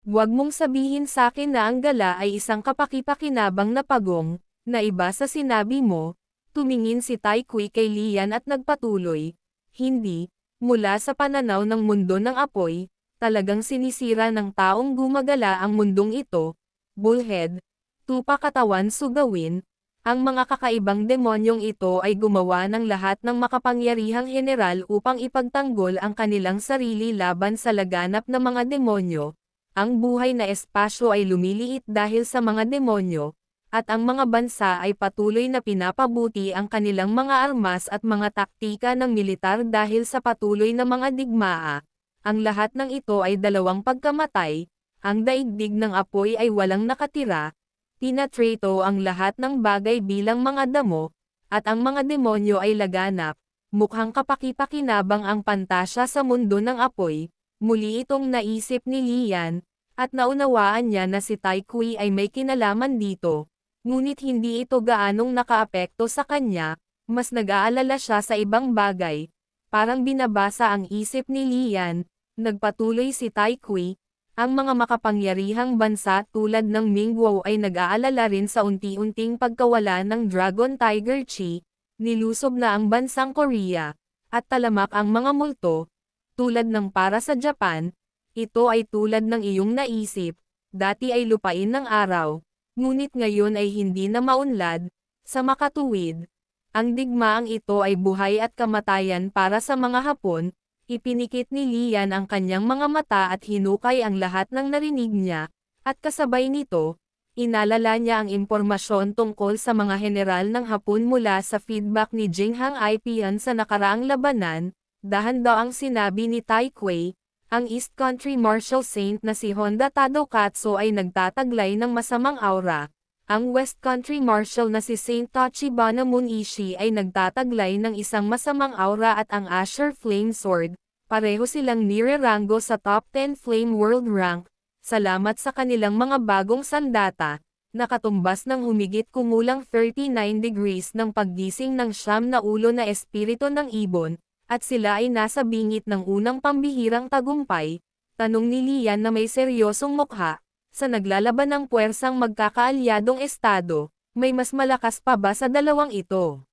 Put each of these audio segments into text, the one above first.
Huwag mong sabihin sakin na ang gala ay isang kapaki-pakinabang na pagong, na iba sa sinabi mo, tumingin si Tai Kui kay Lian at nagpatuloy, hindi, mula sa pananaw ng mundo ng apoy, talagang sinisira ng taong gumagala ang mundong ito, bullhead, tupa katawan sugawin, ang mga kakaibang demonyong ito ay gumawa ng lahat ng makapangyarihang general upang ipagtanggol ang kanilang sarili laban sa laganap na mga demonyo. Ang buhay na espasyo ay lumiliit dahil sa mga demonyo, at ang mga bansa ay patuloy na pinapabuti ang kanilang mga armas at mga taktika ng militar dahil sa patuloy na mga digmaa. Ang lahat ng ito ay dalawang pagkamatay, ang daigdig ng apoy ay walang nakatira, tinatrato ang lahat ng bagay bilang mga damo, at ang mga demonyo ay laganap, mukhang kapaki-pakinabang ang pantasya sa mundo ng apoy. Muli itong naisip ni Lian, at naunawaan niya na si Tai Kui ay may kinalaman dito, ngunit hindi ito gaanong nakaapekto sa kanya, mas nag-aalala siya sa ibang bagay. Parang binabasa ang isip ni Lian, nagpatuloy si Tai Kui, ang mga makapangyarihang bansa tulad ng Mingguo ay nag-aalala rin sa unti-unting pagkawala ng Dragon Tiger Chi, nilusob na ang bansang Korea, at talamak ang mga multo. Tulad ng para sa Japan, ito ay tulad ng iyong naisip, dati ay lupain ng araw, ngunit ngayon ay hindi na maunlad, sa makatuwid. Ang digmaang ito ay buhay at kamatayan para sa mga Hapon, ipinikit ni Lian ang kanyang mga mata at hinukay ang lahat ng narinig niya, at kasabay nito, inalala niya ang impormasyon tungkol sa mga general ng Hapon mula sa feedback ni Jinghang Ipian sa nakaraang labanan. Dahan-daang sinabi ni Tai Kui, ang East Country Martial Saint na si Honda Tadokatsu ay nagtataglay ng masamang aura. Ang West Country Martial na si Saint Tachibana Munishi ay nagtataglay ng isang masamang aura at ang Asher Flame Sword, pareho silang nire-rango sa top 10 Flame World Rank. Salamat sa kanilang mga bagong sandata, nakatumbas ng humigit kumulang 39 degrees ng paggising ng siyam na ulo na espiritu ng ibon. At sila ay nasa bingit ng unang pambihirang tagumpay, tanong ni Lian na may seryosong mukha, sa naglalaban ng puwersang magkakaalyadong estado, may mas malakas pa ba sa dalawang ito?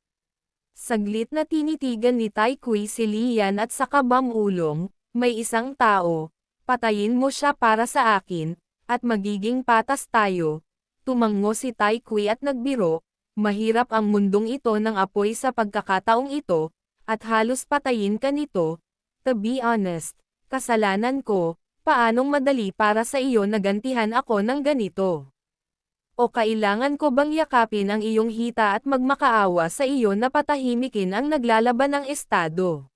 Saglit na tinitigan ni Tai Kui si Lian at saka bamulong, may isang tao, patayin mo siya para sa akin, at magiging patas tayo. Tumango si Tai Kui at nagbiro, mahirap ang mundong ito ng apoy sa pagkakataong ito, at halos patayin ka nito. To be honest, kasalanan ko, paanong madali para sa iyo na gantihan ako ng ganito? O kailangan ko bang yakapin ang iyong hita at magmakaawa sa iyo na patahimikin ang naglalaban ng estado?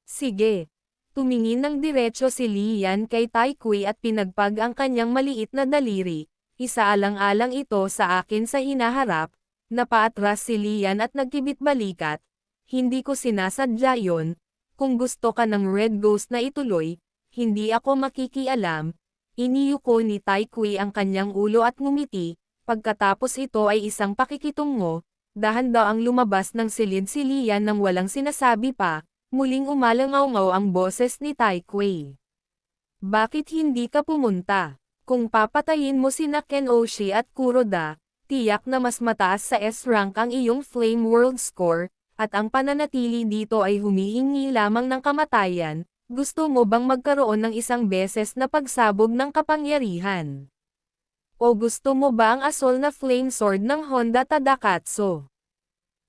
Sige. Tumingin ng diretso si Lian kay Tai Kui at pinagpag ang kanyang maliit na daliri. Isaalang-alang ito sa akin sa hinaharap. Napaatras si Lian at nagkibit balikat. Hindi ko sinasadya yon. Kung gusto ka ng Red Ghost na ituloy, hindi ako makikialam. Iniyuko ni Tai Kui ang kanyang ulo at ngumiti, pagkatapos ito ay isang pakikitungo, dahan-daang lumabas ng silid si Lian nang walang sinasabi pa, muling umalangaw-ngaw ang boses ni Tai Kui. Bakit hindi ka pumunta? Kung papatayin mo sina Ken Oshi at Kuroda, tiyak na mas mataas sa S-rank ang iyong Flame World Score, at ang pananatili dito ay humihingi lamang ng kamatayan. Gusto mo bang magkaroon ng isang beses na pagsabog ng kapangyarihan? O gusto mo ba ang asol na flame sword ng Honda Tadakatsu?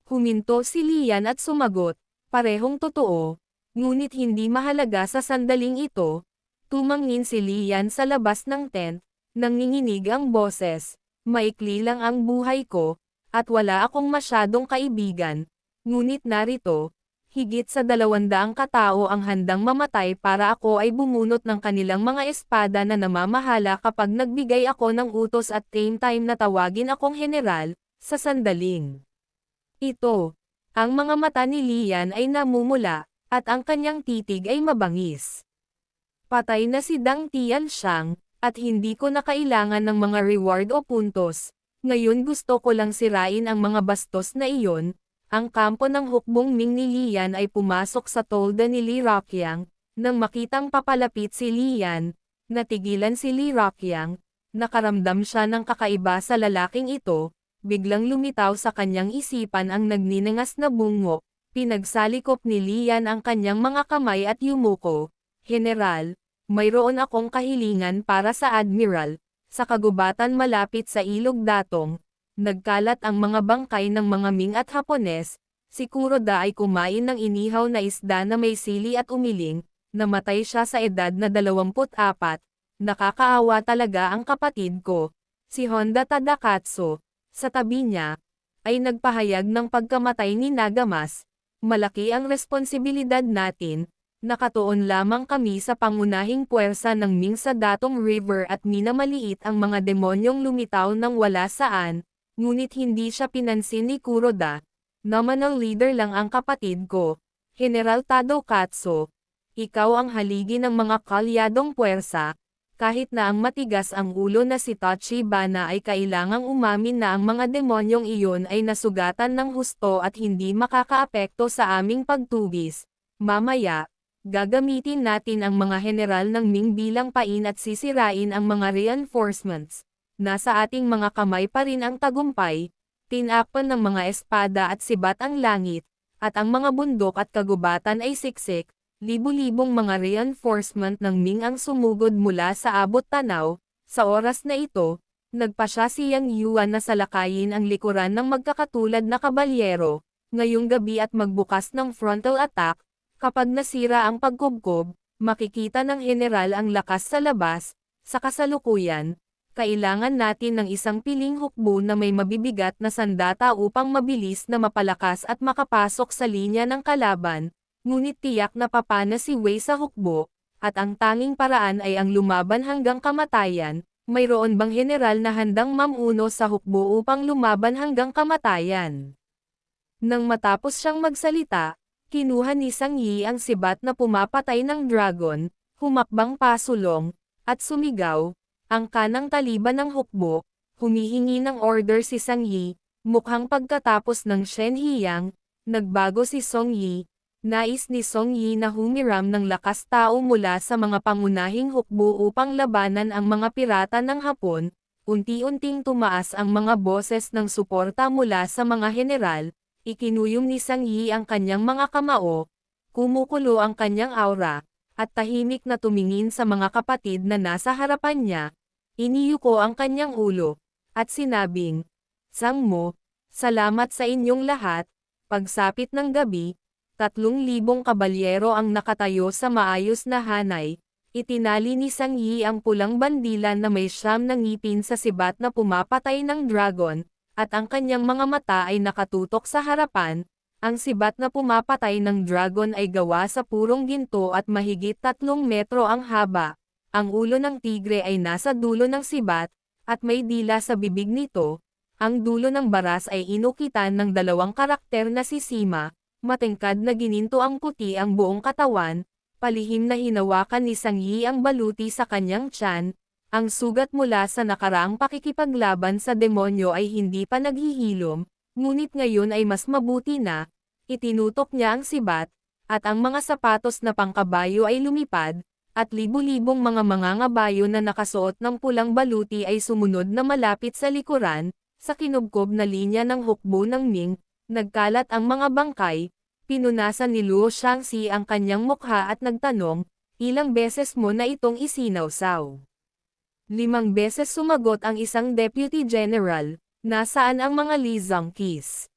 Huminto si Lian at sumagot, parehong totoo, ngunit hindi mahalaga sa sandaling ito. Tumangin si Lian sa labas ng tent, nanginginig ang boses, maikli lang ang buhay ko, at wala akong masyadong kaibigan. Ngunit narito, higit sa 200 katao ang handang mamatay para ako ay bumunot ng kanilang mga espada na namamahala kapag nagbigay ako ng utos at same time na tawagin akong general, sa sandaling ito. Ang mga mata ni Lian ay namumula, at ang kanyang titig ay mabangis. Patay na si Dang Tianxiang, at hindi ko na kailangan ng mga reward o puntos. Ngayon gusto ko lang sirain ang mga bastos na iyon. Ang kampo ng hukbong Ming ni Lian ay pumasok sa tolda ni Li Raqiang. Nang makitang papalapit si Lian, Natigilan si Li Roqiang, nakaramdam siya ng kakaiba sa lalaking ito, biglang lumitaw sa kanyang isipan ang nagniningas na bungo, pinagsalikop ni Lian ang kanyang mga kamay at yumuko. General, mayroon akong kahilingan para sa Admiral. Sa kagubatan malapit sa Ilog Datong, nagkalat ang mga bangkay ng mga Ming at Hapones. Si Kuroda ay kumain ng inihaw na isda na may sili at umiling, namatay siya sa edad na 24. Nakakaawa talaga ang kapatid ko. Si Honda Tadakatsu, sa tabi niya, ay nagpahayag ng pagkamatay ni Nagamas. Malaki ang responsibilidad natin, nakatuon lamang kami sa pangunahing puwersa ng Ming sa Datong River at minamaliit ang mga demonyong lumitaw ng wala saan, ngunit hindi siya pinansin ni Kuroda. Nominal leader lang ang kapatid ko, General Tadokatsu. Ikaw ang haligi ng mga kalyadong puwersa. Kahit na ang matigas ang ulo na si Tachibana ay kailangang umamin na ang mga demonyong iyon ay nasugatan ng husto at hindi makakaapekto sa aming pagtubis. Mamaya, gagamitin natin ang mga general ng Ming bilang pain at sisirain ang mga reinforcements. Nasa ating mga kamay pa rin ang tagumpay. Tinakpan ng mga espada at sibat ang langit, at ang mga bundok at kagubatan ay siksik. Libu-libong mga reinforcement ng Ming ang sumugod mula sa abot tanaw. Sa oras na ito, nagpasya si Yang Yuan na salakayin ang likuran ng magkakatulad na kabalyero, ngayong gabi at magbukas ng frontal attack. Kapag nasira ang pagkubkob, makikita ng general ang lakas sa labas. Sa kasalukuyan, kailangan natin ng isang piling hukbo na may mabibigat na sandata upang mabilis na mapalakas at makapasok sa linya ng kalaban. Ngunit tiyak na papana si Wei sa hukbo, at ang tanging paraan ay ang lumaban hanggang kamatayan. Mayroon bang general na handang mamuno sa hukbo upang lumaban hanggang kamatayan? Nang matapos siyang magsalita, kinuha ni Sang Yi ang sibat na pumapatay ng dragon, humakbang pasulong, at sumigaw. Ang kanang taliban ng hukbo, humihingi ng order si Sang Yi, mukhang pagkatapos ng Shen Hiyang, nagbago si Song Yi. Nais ni Song Yi na humiram ng lakas tao mula sa mga pangunahing hukbo upang labanan ang mga pirata ng Hapon. Unti-unting tumaas ang mga boses ng suporta mula sa mga general. Ikinuyom ni Sang Yi ang kanyang mga kamao, kumukulo ang kanyang aura, at tahimik na tumingin sa mga kapatid na nasa harapan niya. Iniyuko ang kanyang ulo, at sinabing, Sang mo, salamat sa inyong lahat. Pagsapit ng gabi, 3,000 kabalyero ang nakatayo sa maayos na hanay. Itinali ni Sang Yi ang pulang bandilan na may 9 na ngipin sa sibat na pumapatay ng dragon, at ang kanyang mga mata ay nakatutok sa harapan. Ang sibat na pumapatay ng dragon ay gawa sa purong ginto at mahigit 3 metro ang haba. Ang ulo ng tigre ay nasa dulo ng sibat, at may dila sa bibig nito. Ang dulo ng baras ay inukitan ng 2 karakter na si Sima. Matingkad na gininto ang puti ang buong katawan. Palihim na hinawakan ni Sang Yi ang baluti sa kanyang tiyan. Ang sugat mula sa nakaraang pakikipaglaban sa demonyo ay hindi pa naghihilom, ngunit ngayon ay mas mabuti na. Itinutok niya ang sibat, at ang mga sapatos na pangkabayo ay lumipad, at libu-libong mga mangangabayo na nakasuot ng pulang baluti ay sumunod na malapit sa likuran. Sa kinubkob na linya ng hukbo ng Ming, nagkalat ang mga bangkay. Pinunasan ni Luo Shangxi ang kanyang mukha at nagtanong, ilang beses mo na itong isinawsaw? 5 beses sumagot ang isang deputy general. Nasaan ang mga Li Zongkis?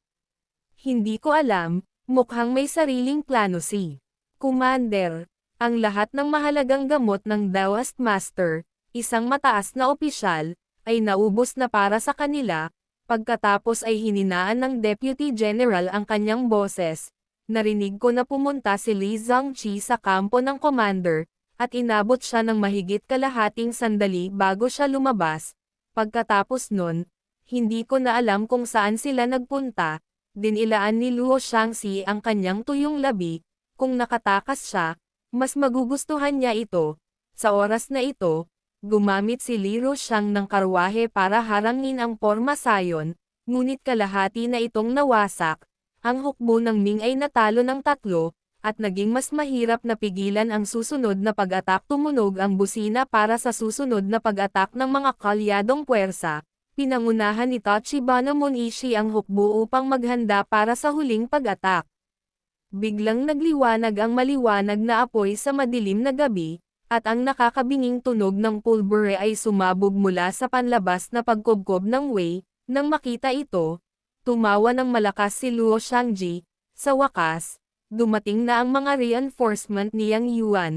Hindi ko alam, mukhang may sariling plano si Commander. Ang lahat ng mahalagang gamot ng Daoist Master, isang mataas na opisyal, ay naubos na para sa kanila. Pagkatapos ay hininaan ng Deputy General ang kanyang boses. Narinig ko na pumunta si Li Zongqi sa kampo ng Commander, at inabot siya ng mahigit kalahating sandali bago siya lumabas. Pagkatapos nun, hindi ko na alam kung saan sila nagpunta. Dinilaan ni Luo Shangxi ang kanyang tuyong labi. Kung nakatakas siya, mas magugustuhan niya ito. Sa oras na ito, gumamit si Li Ruxiang ng karwahe para harangin ang pormasayon, ngunit kalahati na itong nawasak. Ang hukbo ng Ming ay natalo ng 3, at naging mas mahirap na pigilan ang susunod na pag-atak. Tumunog ang busina para sa susunod na pag-atak ng mga kalyadong puwersa. Pinangunahan ni Tachibana Monishi ang hukbo upang maghanda para sa huling pag-atak. Biglang nagliwanag ang maliwanag na apoy sa madilim na gabi, at ang nakakabinging tunog ng pulbure ay sumabog mula sa panlabas na pagkubkob ng Wei. Nang makita ito, tumawa ng malakas si Luo Shangji. Sa wakas, dumating na ang mga reinforcement ni Yang Yuan.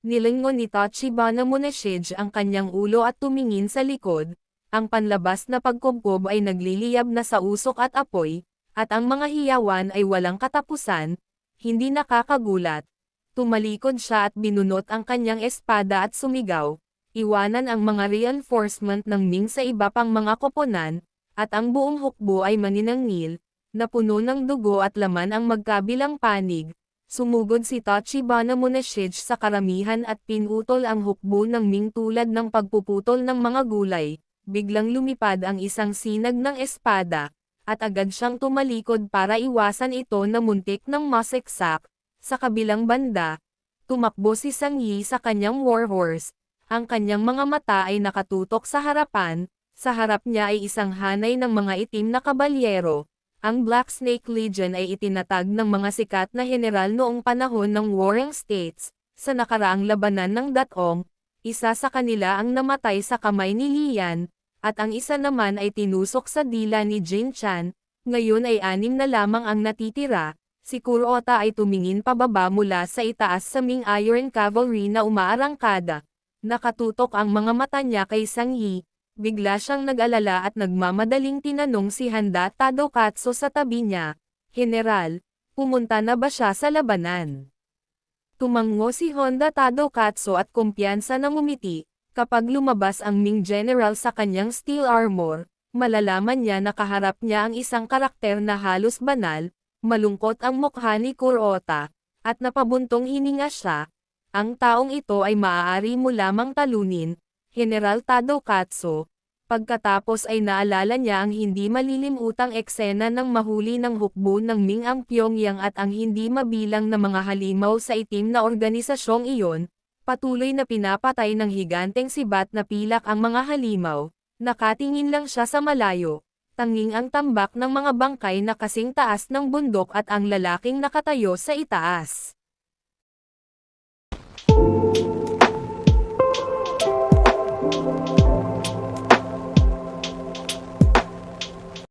Nilingon ni Tachibana Munashige ang kanyang ulo at tumingin sa likod. Ang panlabas na pagkubkob ay nagliliyab na sa usok at apoy, at ang mga hiyawan ay walang katapusan. Hindi nakakagulat. Tumalikod siya at binunot ang kanyang espada at sumigaw. Iwanan ang mga reinforcement ng Ming sa iba pang mga koponan, at ang buong hukbo ay maninangil, na puno ng dugo at laman ang magkabilang panig. Sumugod si Tachibana Munashige sa karamihan at pinutol ang hukbo ng Ming tulad ng pagpuputol ng mga gulay. Biglang lumipad ang isang sinag ng espada, at agad siyang tumalikod para iwasan ito na muntik ng maseksak. Sa kabilang banda, tumakbo si Sang Yi sa kanyang warhorse. Ang kanyang mga mata ay nakatutok sa harapan. Sa harap niya ay isang hanay ng mga itim na kabalyero. Ang Black Snake Legion ay itinatag ng mga sikat na general noong panahon ng Warring States. Sa nakaraang labanan ng Datong, isa sa kanila ang namatay sa kamay ni Lian, at ang isa naman ay tinusok sa dila ni Jin Chan. Ngayon ay 6 na lamang ang natitira. Si Kuroota ay tumingin pababa mula sa itaas sa Ming Iron Cavalry na umaarangkada. Nakatutok ang mga mata niya kay Sang Yi. Bigla siyang nag-alala at nagmamadaling tinanong si Honda Tadokatsu sa tabi niya, "General, pumunta na ba siya sa labanan?" Tumango si Honda Tadokatsu at kumpiyansa na ngumiti. Kapag lumabas ang Ming General sa kanyang steel armor, malalaman niya na kaharap niya ang isang karakter na halos banal. Malungkot ang mukha ni Kuroota, at napabuntong hininga siya. Ang taong ito ay maaari mo lamang talunin, General Tadokatsu. Pagkatapos ay naalala niya ang hindi malilimutang eksena ng mahuli ng hukbo ng Ming ang Pyongyang at ang hindi mabilang na mga halimaw sa itim na organisasyong iyon. Patuloy na pinapatay ng higanteng sibat na pilak ang mga halimaw. Nakatingin lang siya sa malayo. Tanging ang tambak ng mga bangkay na kasing taas ng bundok at ang lalaking nakatayo sa itaas.